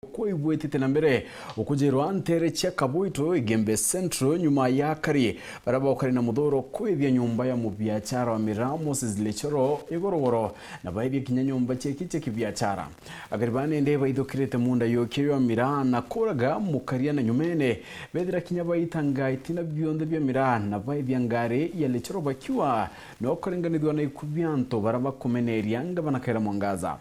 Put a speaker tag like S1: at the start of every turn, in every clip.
S1: Kuibwetite na mbere ukujirwa ntere cia Kabuitu igembe centro nyuma ya AKARI baraba ukari na MUTHURO kwithia nyumba ya mubiacara wa MIRAA LICHORO igorogoro na baithia kinya nyumba cia kibiacara agaribane ndeba idokirete munda yokiyo wa MIRAA na kuraga MUKARIA na nyumene bethira kinya baitangite na bionde bya MIRAA na baithia ngare ya LICHORO bakiwa no kuringanithwa na ikubianto baraba kumeneria NGABANA kaira mwangaza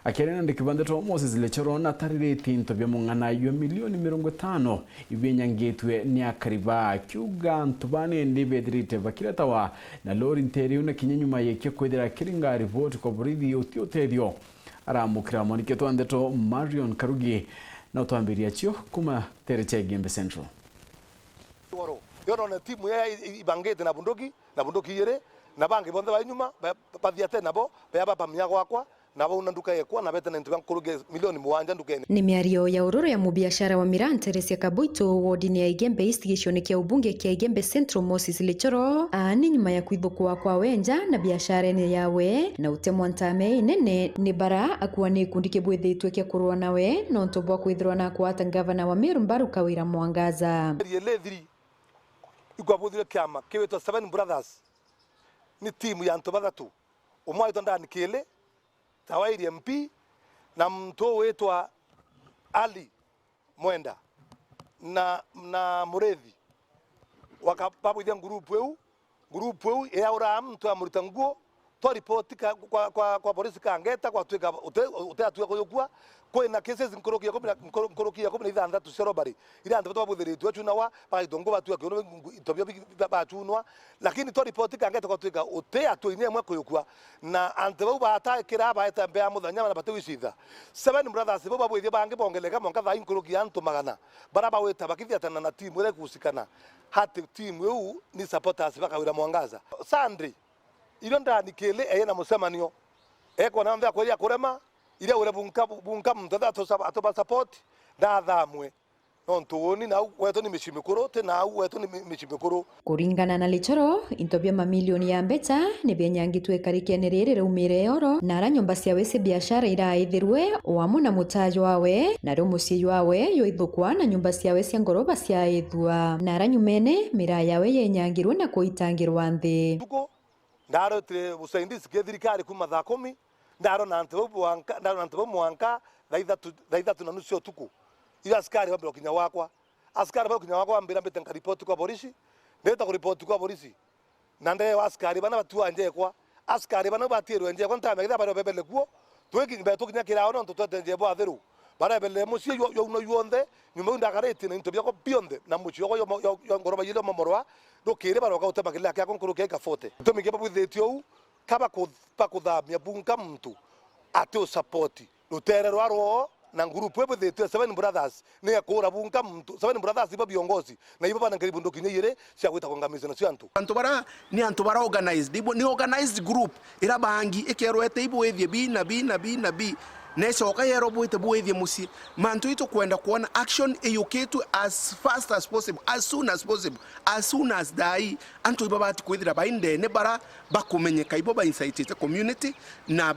S1: akirena ndikibandeto LICHORO na tarireti into bya mungana yo milioni 50 ibyenyangetwe ni AKARI kiuga ntubane ndibethirite bakiretawa na lori nteri una kinyenyuma yeke kwethera kiringa report kwa borithi UTETHIO aramukira moniketo andeto Marion Karugi na utwambiria cio kuma tereche Gembe Central
S2: yoro na timu ya ibangete na bunduki yere na bangi bonde ba nyuma bathiate nabo baba pamya gwakwa nabo unanduka yekwa na bete na ntuba nkuruge milioni 7 ndukene
S3: ni miario ya uroro ya mubiacara wa MIRAA Teresia Kabuitu wodini ya Igembe East gicione kia ubunge kia Igembe Central LICHORO ani nyuma ya kwithukwa kwa wenja na biashara ni yawe na utemwa ntame nene ni bara akuwa ni kundi kibwithitwe kia kurwa nawe no ntobwa kwithirwa na kwata gavana wa MBARU KAWIRA mwangaza
S2: yelethiri igwabuthire kiama kiwetwa 7 brothers ni timu ya ntoba thatu umwe ndani kile tawairi MP na mtu wetwa Ali Mwenda na Murethi wakapabwithia grupu eu yaura mtu amurita nguo to report kwa polisi kangeta kwa tweka uteatuya kuyukua kwina cases nkurukia 16 cia robbery ila antu babuthiritwe chunawa baidongo batuya kiono itobyo bachunwa lakini to report kangeta kwa tweka uteatu ine mwe kuyukua na antu bau batakira baeta mbea muthanya na batewicitha 7 brothers bo babwithia bangi bongeleka monka tha nkurukia antu magana baraba weta bakithiatana na timu ile kusikana hati timu eu ni supporters bakawira mwangaza Sunday ilo ndani kile na musemanio eko na mvya kwa kurema ile ule bunka mtata atoba support na thamwe no ntuoni na wetu ni mishimikuru te na wetu ni mishimikuru
S3: kuringana na LICHORO intobia mamilioni ya mbeta ni byenyangitwe karikianirire umire oro na ara nyumba cia wese biashara iraithirwe wamu na mutajo wawe na romusi wawe yo ithukwa na nyumba cia wese ngoroba cia ithwa na ara nyumene MIRAA yawe yenyangirwe na kuitangirwa nthi
S2: ndaro tre usaindisi kethirikari kuma thaa 10 ndaro na antu mwanka thaitha na nusu utuku ila askari wa kinya wakwa ambira mbete nkaripoti kwa polisi ndeta kuripoti kwa polisi na nde askari bana batua nje kwa askari bana batirwe nje kwa ntame kitha baro bebele kuo tweki beto kinya kirao no tutete nje bo atheru bara bele musi yo uno yuonde nyuma ndakarete na intobia ko bionde na muci yo ngoroba yile momorwa rukire baro ka utema kile akya konkuruke ka fote tumike babwithitio kaba kuthamia bunka mtu ate support rutere rwaro na grupu ebo the 7 brothers ne yakora bunka mtu 7 brothers ibo biongozi na ibo bana karibu ndokinya yire cia gwita kongamizo na cio antu
S4: bara ni antu bara organized ibo ni organized group ira bangi ekerwete ibo wethie B necoka yero bwite bwethie musi mantu ito kwenda kuona action eyuketu as fast as possible as soon as dai antu ibo bati kwithira bainde ne bara bakumenyeka ibo ba insight community na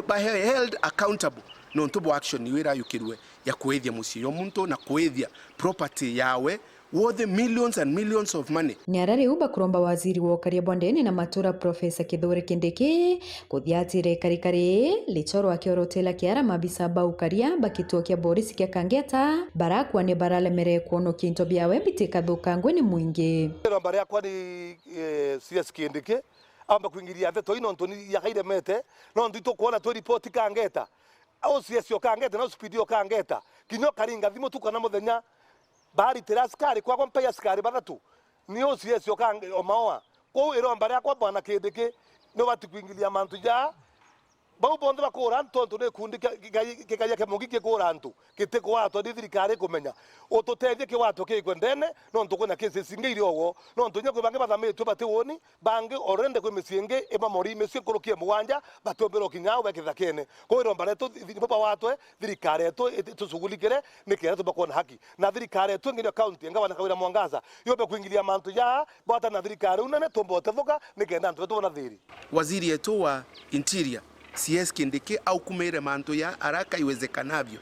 S4: ba held accountable no ntubo action iwira yukirwe ya kwethia musi yo muntu na kwethia property yawe worth millions and millions of money.
S3: Ni arari uba kuromba waziri wa UKARIA bondeni na matura Profesa Kithure Kindiki kuthiatire karikari LICHORO akiorotela kiara mabisa ba UKARIA bakituo kia BORISI kia kangeta barakwa ni baralemere kuono kinto biawe bitika thukangwe ni mwingi
S2: bara kwa ni CS Kindiki amba kuingiria the toino ntoni ya kaire mete no ndito kuona to report kangeta au CS yo kangeta na speed yo kangeta kinyo karinga thimo tukana muthenya bari teraskari kwa mpeya skari bathatu niyo CS yo kange omawa ko ero mbara kwa bwana Kindiki no batikuingilia mantu ja bau bonde bakora ntonto ne kundi kikaya kemugi kikora ntu kiteko wato thirikari kumenya ututethie ki wato kikwendene no ntukuna kesi singeire ogo no ntunya kwe bange bathametwe batiwoni bange orende kwe misienge eba mori mesie kurukie muwanja batombero kinyao bekithakene ko ero mbara to baba wato thirikari to tusugulikire nikera tubakona haki na thirikari to nginya county ngabana Kawira mwangaza yobe kuingilia mantu ya bota na thirikari unene tombote thuka nikenda ntu tubona thiri
S4: waziri yetu wa interior CS Kindiki au kumere manto ya haraka iwezekanavyo.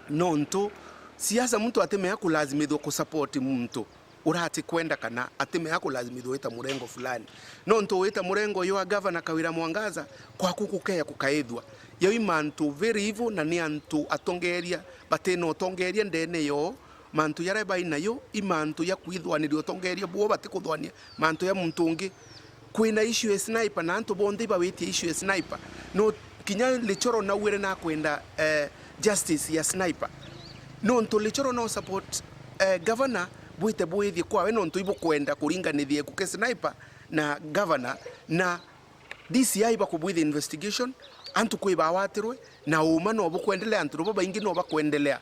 S4: Nonto siasa mtu atemea kulazimidwa kusapoti mtu urati kwenda kana atemea kulazimidwa weta murengo fulani. Nonto weta murengo yo gavana Kawira Mwangaza kwa kukukea kukaedwa yo imantu very evil na ni antu atongeria bateno atongeria ndene yo mantu yare baina yo imantu ya kwithwa ni otongeria bo batikuthwania mantu ya muntungi kwina issue ya sniper na antu bonde bawiti issue ya sniper no kinya lichoro na wire na kwenda justice ya sniper nonto lichoro no support governor buite buithi kwa we nonto ibo kwenda kuringanithie kuke sniper na governor na DCI bakubuithi investigation antu kwiba watirwe na uma no bukwendelea antu robo baingi no bakwendelea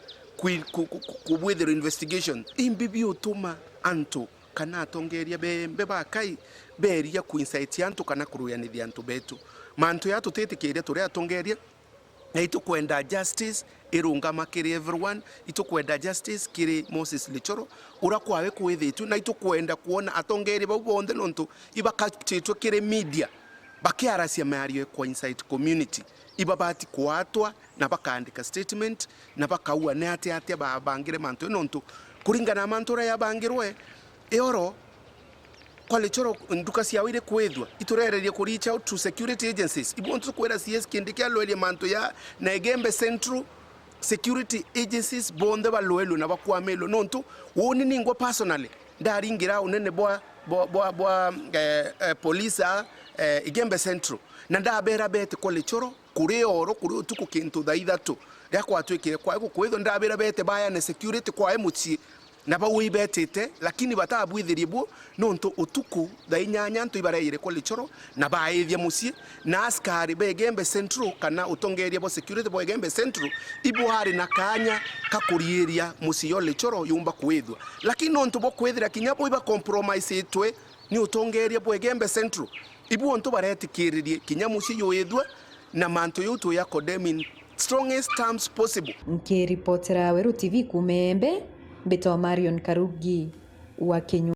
S4: kubuithi investigation imbibi utuma antu kana tongeria be bakai beria kuinsight antu kana kuruyanithia antu betu mantu ya tutetikiria turi atongeria na itukwenda justice irungama kiri everyone itukwenda justice kiri Moses Lichoro urakwawe kwithitu na itukwenda kuona atongeri babonde nontu ibakachitwe kiri media bakiarasia mario kwa inside community ibabati kuatwa na bakaandika statement na bakaua ne ate babangire mantu nontu kuringana mantu ya bangirwe eoro kwa Lichoro ndukasi yawire kwethwa iturererie ku reach out to security agencies ibontu kwera CS Kindiki aloelie mantu ya na Igembe Central security agencies bonde baloelo na bakwamelo nontu woni ningwa personally ndaringira unene bwa police Igembe Central na ndabera bete kwa Lichoro kuri oro kuri utuku kintu thaithatu ndakwatwikire kwa kwethwa ndabera bete baya na security kwa emuchi na bawi betete lakini batabwithirie bwo nonto utuku thainyanya ntu ibareire kwa Lichoro na baithia musie na askari be Igembe Central kana utongeria bo security bo Igembe Central ibo hari na kanya kakurieria musio Lichoro yumba kwithwa lakini nonto bo kwithira kinyabo iba compromise itwe ni utongeria bo Igembe Central ibo nto baretikiririe kinyamusi yoethwa na manto yutu ya condemn strongest terms possible.
S3: Nkiripotera Weru TV kumembe Beto Marion Karugi wa Kenya.